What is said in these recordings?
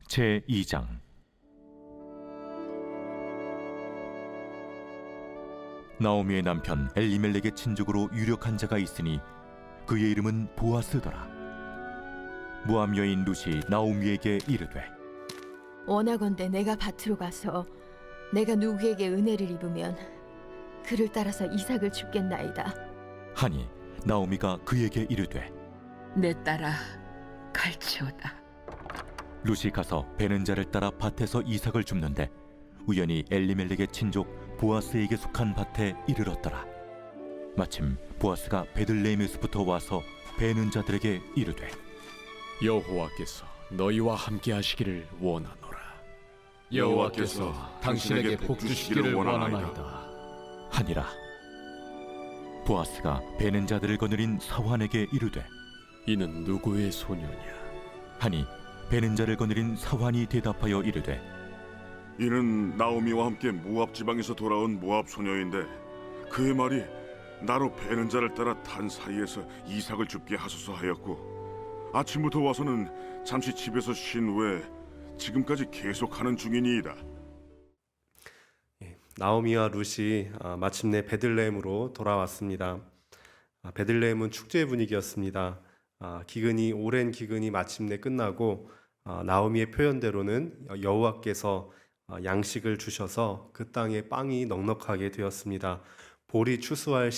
제2장. 나오미의 남편 엘리멜렉의 친족으로 유력한 자가 있으니 그의 이름은 보아스더라. 모압 여인 룻이 나오미에게 이르되, 원하건대 내가 밭으로 가서 내가 누구에게 은혜를 입으면 그를 따라서 이삭을 줍겠나이다. 하니 나오미가 그에게 이르되, 내 딸아 갈지어다. 룻이 가서 베는 자를 따라 밭에서 이삭을 줍는데 우연히 엘리멜렉의 친족 보아스에게 속한 밭에 이르렀더라. 마침 보아스가 베들레헴에서부터 와서 베는 자들에게 이르되, 여호와께서 너희와 함께 하시기를 원하노라. 여호와께서 당신에게 복 주시기를 원하나이다 하니라. 보아스가 베는 자들을 거느린 사환에게 이르되, 이는 누구의 소녀냐? 하니 베는 자를 거느린 사환이 대답하여 이르되, 이는 나오미와 함께 모압 지방에서 돌아온 모압 소녀인데 그의 말이 나로 베는 자를 따라 단 사이에서 이삭을 줍게 하소서 하였고 아침부터 와서는 잠시 집에서 쉰 후에 지금까지 계속하는 중이니이다. 나오미와 룻이 마침내 베들레헴으로 돌아왔습니다. 베들레헴은 축제 분위기였습니다. 오랜 기근이 마침내 끝나고 나오미의 표현대로는 여호와께서 양식을 주셔서 그 땅에 빵이 넉넉하게 되었습니다. 볼이 추수할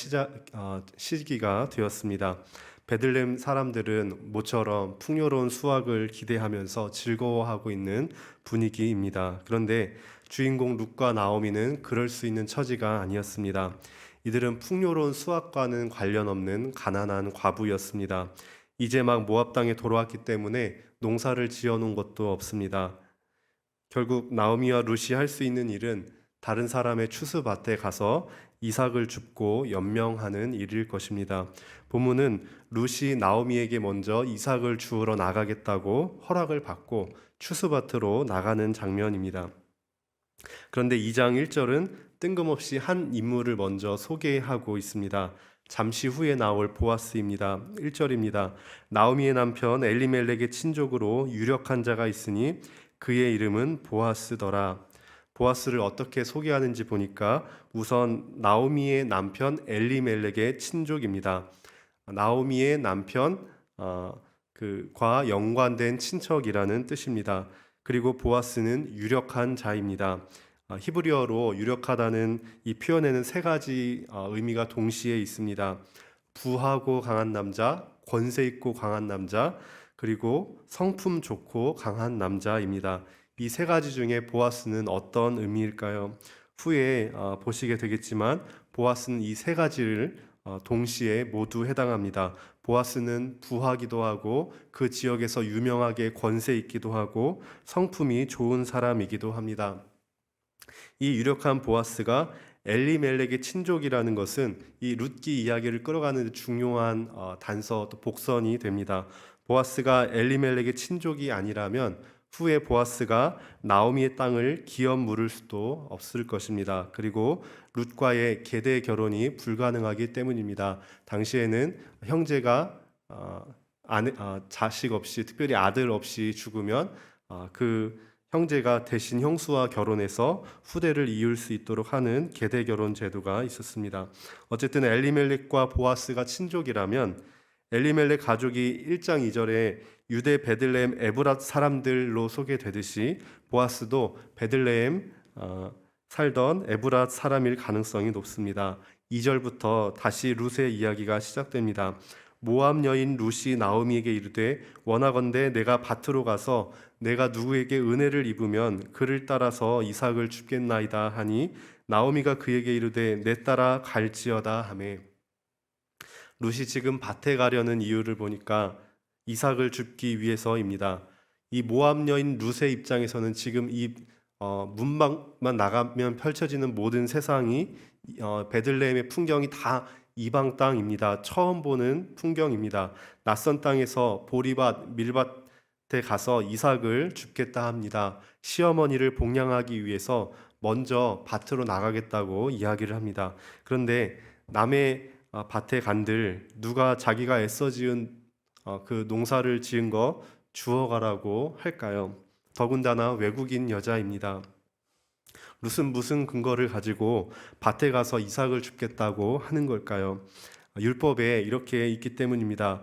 시기가 되었습니다. 베들레헴 사람들은 모처럼 풍요로운 수확을 기대하면서 즐거워하고 있는 분위기입니다. 그런데 주인공 룻과 나오미는 그럴 수 있는 처지가 아니었습니다. 이들은 풍요로운 수확과는 관련 없는 가난한 과부였습니다. 이제 막 모압 땅에 돌아왔기 때문에 농사를 지어놓은 것도 없습니다. 결국 나오미와 룻이 할 수 있는 일은 다른 사람의 추수밭에 가서 이삭을 줍고 연명하는 일일 것입니다. 본문은 룻이 나오미에게 먼저 이삭을 주우러 나가겠다고 허락을 받고 추수밭으로 나가는 장면입니다. 그런데 2장 1절은 뜬금없이 한 인물을 먼저 소개하고 있습니다. 잠시 후에 나올 보아스입니다. 1절입니다. 나오미의 남편 엘리멜렉의 친족으로 유력한 자가 있으니 그의 이름은 보아스더라. 보아스를 어떻게 소개하는지 보니까 우선 나오미의 남편 엘리멜렉의 친족입니다. 나오미의 남편 과 연관된 친척이라는 뜻입니다. 그리고 보아스는 유력한 자입니다. 히브리어로 유력하다는 이 표현에는 세 가지 의미가 동시에 있습니다. 부하고 강한 남자, 권세 있고 강한 남자, 그리고 성품 좋고 강한 남자입니다. 이 세 가지 중에 보아스는 어떤 의미일까요? 후에 보시게 되겠지만 보아스는 이 세 가지를 동시에 모두 해당합니다. 보아스는 부하기도 하고 그 지역에서 유명하게 권세 있기도 하고 성품이 좋은 사람이기도 합니다. 이 유력한 보아스가 엘리멜렉의 친족이라는 것은 이 룻기 이야기를 끌어가는 데 중요한 단서 또 복선이 됩니다. 보아스가 엘리멜렉의 친족이 아니라면 후에 보아스가 나오미의 땅을 기업 물을 수도 없을 것입니다. 그리고 룻과의 계대 결혼이 불가능하기 때문입니다. 당시에는 형제가 자식 없이, 특별히 아들 없이 죽으면 그 형제가 대신 형수와 결혼해서 후대를 이을 수 있도록 하는 계대 결혼 제도가 있었습니다. 어쨌든 엘리멜렉과 보아스가 친족이라면 엘리멜렉 가족이 1장 2절에 유대 베들레헴 에브랏 사람들로 소개되듯이 보아스도 베들레헴 살던 에브랏 사람일 가능성이 높습니다. 2절부터 다시 룻의 이야기가 시작됩니다. 모압 여인 룻이 나오미에게 이르되 원하건대 내가 밭으로 가서 내가 누구에게 은혜를 입으면 그를 따라서 이삭을 줍겠나이다 하니 나오미가 그에게 이르되 내 딸아 갈지어다 하매. 룻이 지금 밭에 가려는 이유를 보니까 이삭을 줍기 위해서입니다. 이 모압 여인 룻의 입장에서는 지금 이 문밖만 나가면 펼쳐지는 모든 세상이 베들레헴의 풍경이 다 이방 땅입니다. 처음 보는 풍경입니다. 낯선 땅에서 보리밭, 밀밭에 가서 이삭을 줍겠다 합니다. 시어머니를 복양하기 위해서 먼저 밭으로 나가겠다고 이야기를 합니다. 그런데 남의 밭에 간들 누가 자기가 애써 지은 그 농사를 지은 거 주워가라고 할까요? 더군다나 외국인 여자입니다. 룻은 무슨 근거를 가지고 밭에 가서 이삭을 줍겠다고 하는 걸까요? 율법에 이렇게 있기 때문입니다.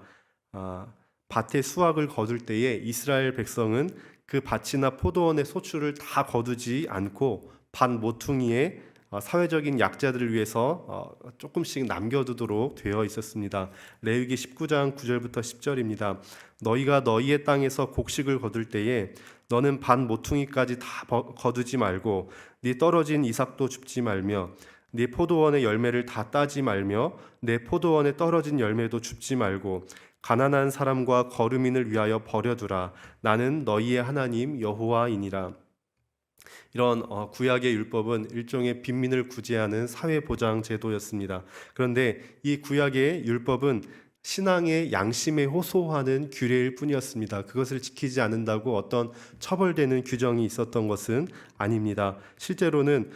밭에 수확을 거둘 때에 이스라엘 백성은 그 밭이나 포도원의 소출을 다 거두지 않고 밭 모퉁이에 사회적인 약자들을 위해서 조금씩 남겨두도록 되어 있었습니다. 레위기 19장 9절부터 10절입니다. 너희가 너희의 땅에서 곡식을 거둘 때에 너는 밭 모퉁이까지 다 거두지 말고 네 떨어진 이삭도 줍지 말며 네 포도원의 열매를 다 따지 말며 내 포도원에 떨어진 열매도 줍지 말고 가난한 사람과 거류민을 위하여 버려두라. 나는 너희의 하나님 여호와이니라. 이런 구약의 율법은 일종의 빈민을 구제하는 사회보장 제도였습니다. 그런데 이 구약의 율법은 신앙의 양심에 호소하는 규례일 뿐이었습니다. 그것을 지키지 않는다고 어떤 처벌되는 규정이 있었던 것은 아닙니다. 실제로는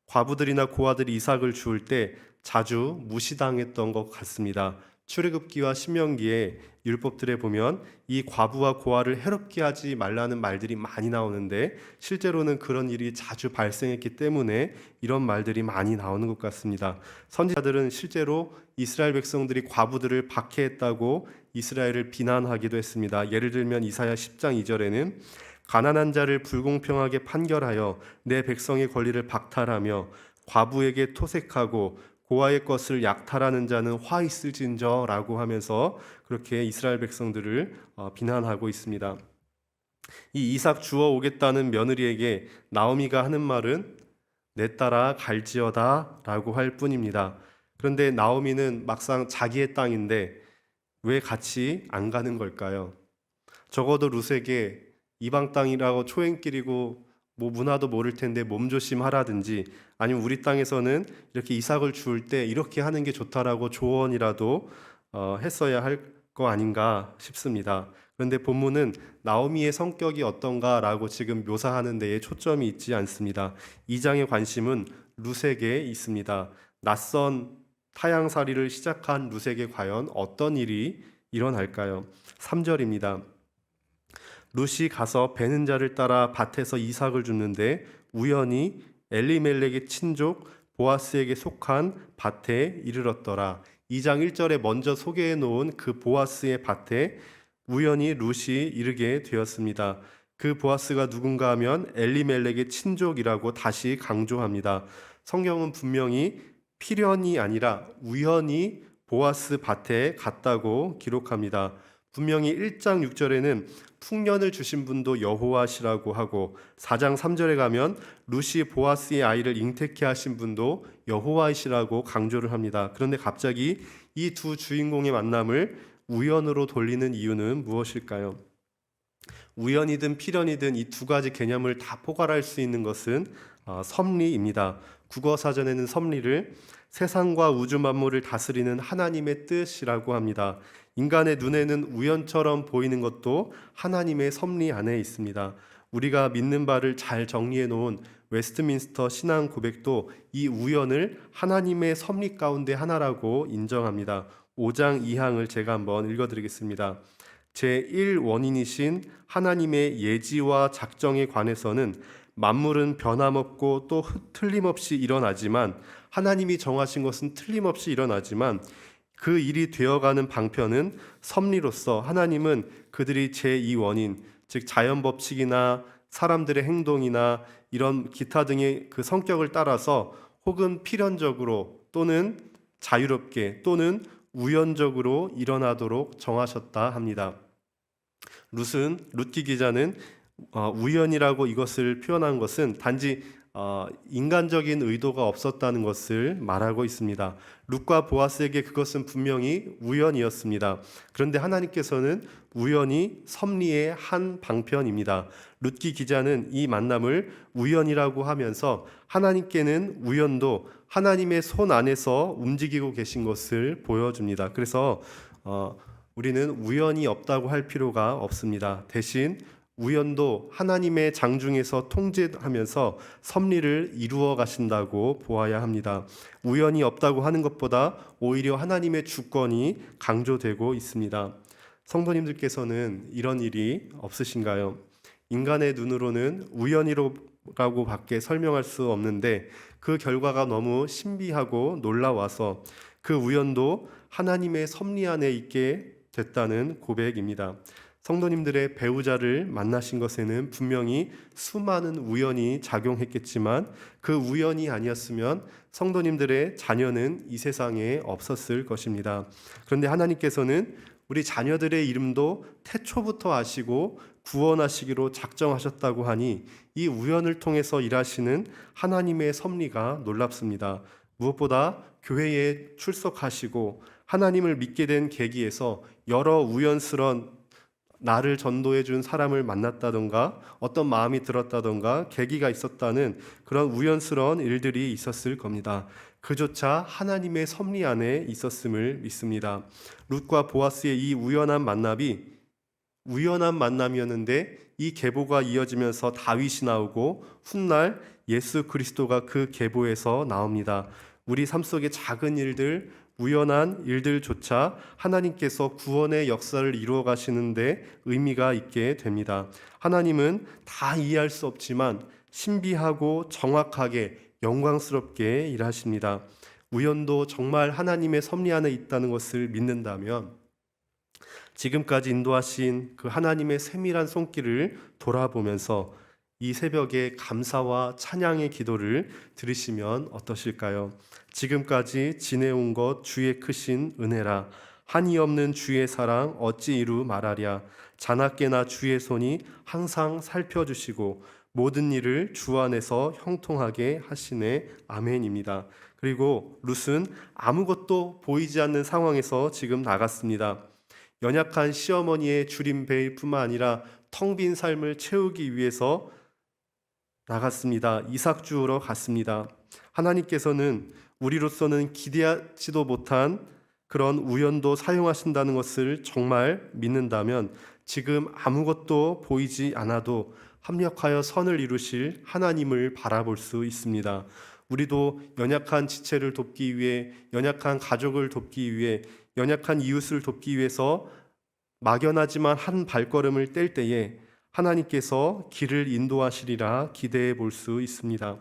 과부들이나 고아들이 이삭을 주울 때 자주 무시당했던 것 같습니다. 출애굽기와 신명기의 율법들에 보면 이 과부와 고아를 해롭게 하지 말라는 말들이 많이 나오는데 실제로는 그런 일이 자주 발생했기 때문에 이런 말들이 많이 나오는 것 같습니다. 선지자들은 실제로 이스라엘 백성들이 과부들을 박해했다고 이스라엘을 비난하기도 했습니다. 예를 들면 이사야 10장 2절에는 가난한 자를 불공평하게 판결하여 내 백성의 권리를 박탈하며 과부에게 토색하고 고아의 것을 약탈하는 자는 화 있을진저라고 하면서 그렇게 이스라엘 백성들을 비난하고 있습니다. 이 이삭 주워 오겠다는 며느리에게 나오미가 하는 말은 내 딸아 갈지어다라고 할 뿐입니다. 그런데 나오미는 막상 자기의 땅인데 왜 같이 안 가는 걸까요? 적어도 룻에게 이방 땅이라고 초행길이고 뭐 문화도 모를 텐데 몸조심하라든지 아니면 우리 땅에서는 이렇게 이삭을 주울 때 이렇게 하는 게 좋다라고 조언이라도 했어야 할 거 아닌가 싶습니다. 그런데 본문은 나오미의 성격이 어떤가라고 지금 묘사하는 데에 초점이 있지 않습니다. 2장의 관심은 룻에게 있습니다. 낯선 타향살이를 시작한 룻에게 과연 어떤 일이 일어날까요? 3절입니다. 룻이 가서 베는 자를 따라 밭에서 이삭을 줍는데 우연히 엘리멜렉의 친족 보아스에게 속한 밭에 이르렀더라. 2장 1절에 먼저 소개해 놓은 그 보아스의 밭에 우연히 룻이 이르게 되었습니다. 그 보아스가 누군가 하면 엘리멜렉의 친족이라고 다시 강조합니다. 성경은 분명히 필연이 아니라 우연히 보아스 밭에 갔다고 기록합니다. 분명히 1장 6절에는 풍년을 주신 분도 여호와시라고 하고 4장 3절에 가면 룻이 보아스의 아이를 잉태케 하신 분도 여호와이시라고 강조를 합니다. 그런데 갑자기 이 두 주인공의 만남을 우연으로 돌리는 이유는 무엇일까요? 우연이든 필연이든 이 두 가지 개념을 다 포괄할 수 있는 것은 섭리입니다. 국어사전에는 섭리를 세상과 우주 만물을 다스리는 하나님의 뜻이라고 합니다. 인간의 눈에는 우연처럼 보이는 것도 하나님의 섭리 안에 있습니다. 우리가 믿는 바를 잘 정리해 놓은 웨스트민스터 신앙 고백도 이 우연을 하나님의 섭리 가운데 하나라고 인정합니다. 5장 2항을 제가 한번 읽어드리겠습니다. 제1원인이신 하나님의 예지와 작정에 관해서는 만물은 변함없고 또 틀림없이 일어나지만 하나님이 정하신 것은 틀림없이 일어나지만 그 일이 되어가는 방편은 섭리로서 하나님은 그들이 제2원인 즉 자연 법칙이나 사람들의 행동이나 이런 기타 등의 그 성격을 따라서 혹은 필연적으로 또는 자유롭게 또는 우연적으로 일어나도록 정하셨다 합니다. 룻기 기자는 우연이라고 이것을 표현한 것은 단지 인간적인 의도가 없었다는 것을 말하고 있습니다. 룻과 보아스에게 그것은 분명히 우연이었습니다. 그런데 하나님께서는 우연이 섭리의 한 방편입니다. 룻기 기자는 이 만남을 우연이라고 하면서 하나님께는 우연도 하나님의 손 안에서 움직이고 계신 것을 보여줍니다. 그래서 우리는 우연이 없다고 할 필요가 없습니다. 대신 우연도 하나님의 장중에서 통제하면서 섭리를 이루어 가신다고 보아야 합니다. 우연이 없다고 하는 것보다 오히려 하나님의 주권이 강조되고 있습니다. 성도님들께서는 이런 일이 없으신가요? 인간의 눈으로는 우연이라고 밖에 설명할 수 없는데 그 결과가 너무 신비하고 놀라워서 그 우연도 하나님의 섭리 안에 있게 됐다는 고백입니다. 성도님들의 배우자를 만나신 것에는 분명히 수많은 우연이 작용했겠지만 그 우연이 아니었으면 성도님들의 자녀는 이 세상에 없었을 것입니다. 그런데 하나님께서는 우리 자녀들의 이름도 태초부터 아시고 구원하시기로 작정하셨다고 하니 이 우연을 통해서 일하시는 하나님의 섭리가 놀랍습니다. 무엇보다 교회에 출석하시고 하나님을 믿게 된 계기에서 여러 우연스런 나를 전도해 준 사람을 만났다던가 어떤 마음이 들었다던가 계기가 있었다는 그런 우연스러운 일들이 있었을 겁니다. 그조차 하나님의 섭리 안에 있었음을 믿습니다. 룻과 보아스의 이 우연한 만남이 우연한 만남이었는데 이 계보가 이어지면서 다윗이 나오고 훗날 예수 그리스도가 그 계보에서 나옵니다. 우리 삶 속의 작은 일들, 우연한 일들조차 하나님께서 구원의 역사를 이루어 가시는데 의미가 있게 됩니다. 하나님은 다 이해할 수 없지만 신비하고 정확하게 영광스럽게 일하십니다. 우연도 정말 하나님의 섭리 안에 있다는 것을 믿는다면 지금까지 인도하신 그 하나님의 세밀한 손길을 돌아보면서 이 새벽에 감사와 찬양의 기도를 들으시면 어떠실까요? 지금까지 지내온 것 주의 크신 은혜라. 한이 없는 주의 사랑 어찌 이루 말하랴. 자나깨나 주의 손이 항상 살펴주시고 모든 일을 주 안에서 형통하게 하시네. 아멘입니다. 그리고 룻은 아무것도 보이지 않는 상황에서 지금 나갔습니다. 연약한 시어머니의 줄임 베일 뿐만 아니라 텅 빈 삶을 채우기 위해서 나갔습니다. 이삭 주우러 갔습니다. 하나님께서는 우리로서는 기대하지도 못한 그런 우연도 사용하신다는 것을 정말 믿는다면 지금 아무것도 보이지 않아도 합력하여 선을 이루실 하나님을 바라볼 수 있습니다. 우리도 연약한 지체를 돕기 위해, 연약한 가족을 돕기 위해, 연약한 이웃을 돕기 위해서 막연하지만 한 발걸음을 뗄 때에 하나님께서 길을 인도하시리라 기대해 볼 수 있습니다.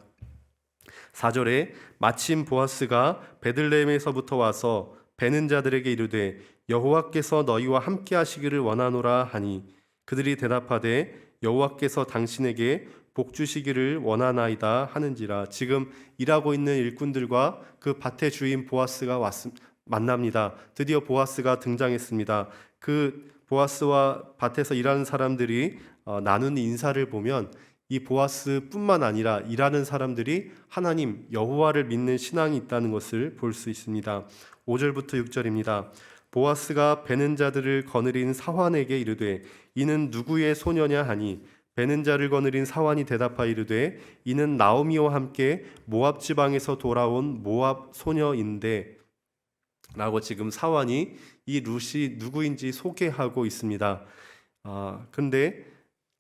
4절에 마침 보아스가 베들레헴에서부터 와서 베는 자들에게 이르되 여호와께서 너희와 함께 하시기를 원하노라 하니 그들이 대답하되 여호와께서 당신에게 복 주시기를 원하나이다 하는지라. 지금 일하고 있는 일꾼들과 그 밭의 주인 보아스가 만납니다. 드디어 보아스가 등장했습니다. 그 보아스와 밭에서 일하는 사람들이 나누는 인사를 보면 이 보아스뿐만 아니라 일하는 사람들이 하나님 여호와를 믿는 신앙이 있다는 것을 볼 수 있습니다. 5절부터 6절입니다. 보아스가 베는 자들을 거느린 사환에게 이르되 이는 누구의 소녀냐 하니 베는 자를 거느린 사환이 대답하여 이르되 이는 나오미와 함께 모압 지방에서 돌아온 모압 소녀인데 라고 지금 사환이 이 룻이 누구인지 소개하고 있습니다. 근데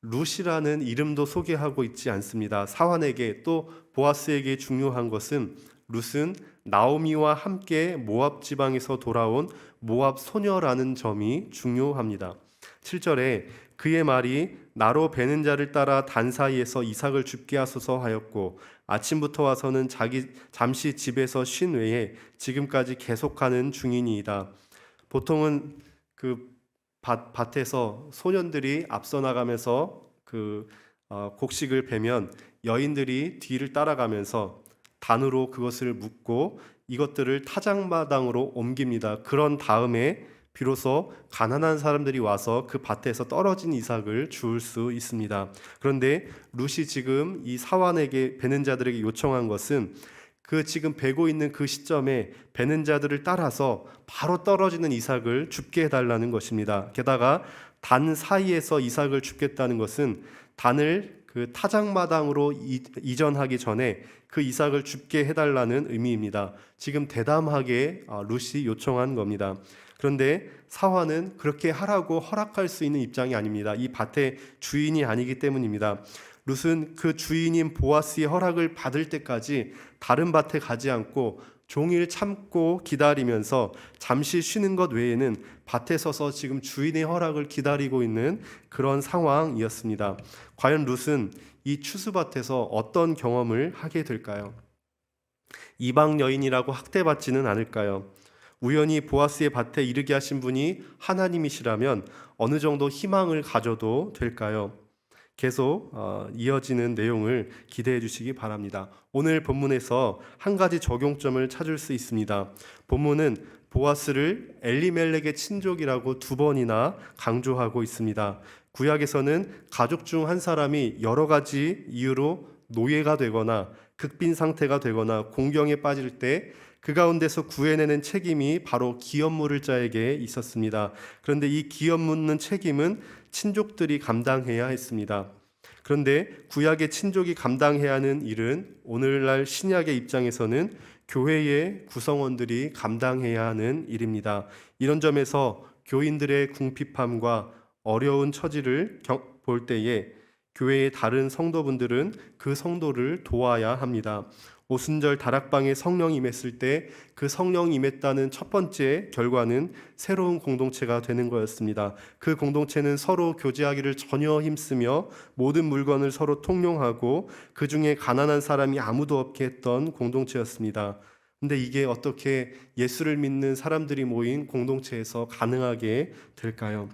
룻이라는 이름도 소개하고 있지 않습니다. 사환에게 또 보아스에게 중요한 것은 룻은 나오미와 함께 모압 지방에서 돌아온 모압 소녀라는 점이 중요합니다. 7절에 그의 말이 나로 베는 자를 따라 단 사이에서 이삭을 죽게 하소서 하였고 아침부터 와서는 잠시 집에서 쉰 외에 지금까지 계속하는 중이니이다. 보통은 그 밭에서 소년들이 앞서 나가면서 곡식을 베면 여인들이 뒤를 따라가면서 단으로 그것을 묶고 이것들을 타작마당으로 옮깁니다. 그런 다음에 비로소 가난한 사람들이 와서 그 밭에서 떨어진 이삭을 주울 수 있습니다. 그런데 룻이 지금 이 사환에게 베는 자들에게 요청한 것은 그 지금 베고 있는 그 시점에 베는 자들을 따라서 바로 떨어지는 이삭을 줍게 해달라는 것입니다. 게다가 단 사이에서 이삭을 줍겠다는 것은 단을 그 타작마당으로 이전하기 전에 그 이삭을 줍게 해달라는 의미입니다. 지금 대담하게 룻이 요청한 겁니다. 그런데 사환은 그렇게 하라고 허락할 수 있는 입장이 아닙니다. 이 밭의 주인이 아니기 때문입니다. 룻은 그 주인인 보아스의 허락을 받을 때까지 다른 밭에 가지 않고 종일 참고 기다리면서 잠시 쉬는 것 외에는 밭에 서서 지금 주인의 허락을 기다리고 있는 그런 상황이었습니다. 과연 룻은 이 추수밭에서 어떤 경험을 하게 될까요? 이방 여인이라고 학대받지는 않을까요? 우연히 보아스의 밭에 이르게 하신 분이 하나님이시라면 어느 정도 희망을 가져도 될까요? 계속 이어지는 내용을 기대해 주시기 바랍니다. 오늘 본문에서 한 가지 적용점을 찾을 수 있습니다. 본문은 보아스를 엘리멜렉의 친족이라고 2번이나 강조하고 있습니다. 구약에서는 가족 중 한 사람이 여러 가지 이유로 노예가 되거나 극빈 상태가 되거나 공경에 빠질 때 그 가운데서 구해내는 책임이 바로 기업 물을 자에게 있었습니다. 그런데 이 기업 묻는 책임은 친족들이 감당해야 했습니다. 그런데 구약의 친족이 감당해야 하는 일은 오늘날 신약의 입장에서는 교회의 구성원들이 감당해야 하는 일입니다. 이런 점에서 교인들의 궁핍함과 어려운 처지를 볼 때에 교회의 다른 성도분들은 그 성도를 도와야 합니다. 오순절 다락방에 성령이 임했을 때 그 성령이 임했다는 첫 번째 결과는 새로운 공동체가 되는 거였습니다. 그 공동체는 서로 교제하기를 전혀 힘쓰며 모든 물건을 서로 통용하고 그 중에 가난한 사람이 아무도 없게 했던 공동체였습니다. 근데 이게 어떻게 예수를 믿는 사람들이 모인 공동체에서 가능하게 될까요?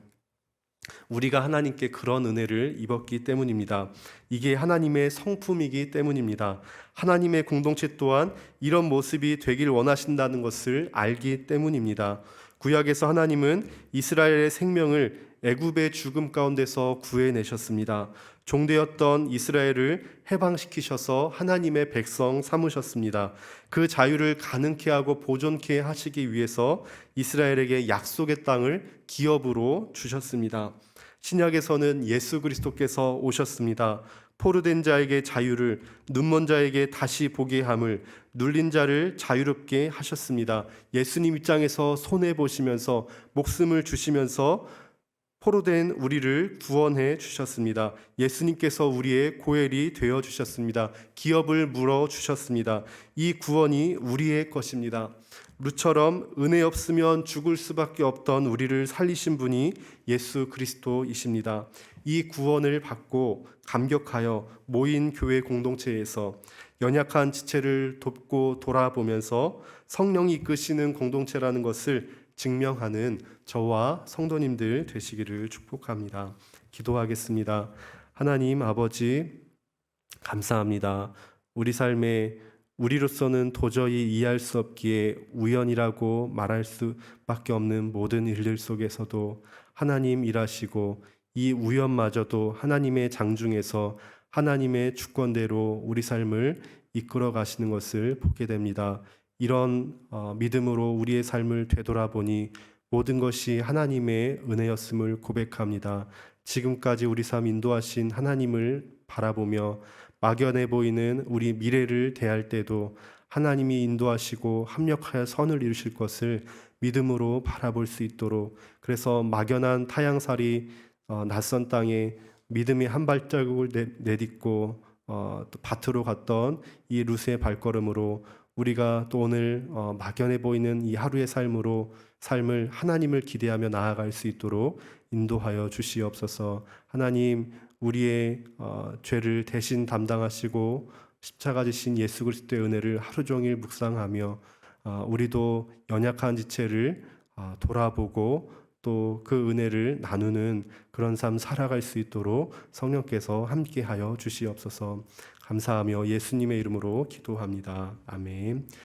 우리가 하나님께 그런 은혜를 입었기 때문입니다. 이게 하나님의 성품이기 때문입니다. 하나님의 공동체 또한 이런 모습이 되길 원하신다는 것을 알기 때문입니다. 구약에서 하나님은 이스라엘의 생명을 애굽의 죽음 가운데서 구해내셨습니다. 종되었던 이스라엘을 해방시키셔서 하나님의 백성 삼으셨습니다. 그 자유를 가능케 하고 보존케 하시기 위해서 이스라엘에게 약속의 땅을 기업으로 주셨습니다. 신약에서는 예수 그리스도께서 오셨습니다. 포로된 자에게 자유를, 눈먼 자에게 다시 보게 함을, 눌린 자를 자유롭게 하셨습니다. 예수님 입장에서 손해 보시면서 목숨을 주시면서 포로된 우리를 구원해 주셨습니다. 예수님께서 우리의 고엘이 되어 주셨습니다. 기업을 물어 주셨습니다. 이 구원이 우리의 것입니다. 룻처럼 은혜 없으면 죽을 수밖에 없던 우리를 살리신 분이 예수 그리스도이십니다. 이 구원을 받고 감격하여 모인 교회 공동체에서 연약한 지체를 돕고 돌아보면서 성령이 이끄시는 공동체라는 것을 증명하는 저와 성도님들 되시기를 축복합니다. 기도하겠습니다. 하나님 아버지, 감사합니다. 우리 삶에 우리로서는 도저히 이해할 수 없기에 우연이라고 말할 수밖에 없는 모든 일들 속에서도 하나님 일하시고 이 우연마저도 하나님의 장중에서 하나님의 주권대로 우리 삶을 이끌어 가시는 것을 보게 됩니다. 이런 믿음으로 우리의 삶을 되돌아보니 모든 것이 하나님의 은혜였음을 고백합니다. 지금까지 우리 삶 인도하신 하나님을 바라보며 막연해 보이는 우리 미래를 대할 때도 하나님이 인도하시고 합력하여 선을 이루실 것을 믿음으로 바라볼 수 있도록, 그래서 막연한 타향살이 낯선 땅에 믿음의 한 발자국을 내딛고 또 밭으로 갔던 이 룻의 발걸음으로 우리가 또 오늘 막연해 보이는 이 하루의 삶을 하나님을 기대하며 나아갈 수 있도록 인도하여 주시옵소서. 하나님, 우리의 죄를 대신 담당하시고 십자가 지신 예수 그리스도의 은혜를 하루 종일 묵상하며 우리도 연약한 지체를 돌아보고 또 그 은혜를 나누는 그런 삶 살아갈 수 있도록 성령께서 함께하여 주시옵소서. 감사하며 예수님의 이름으로 기도합니다. 아멘.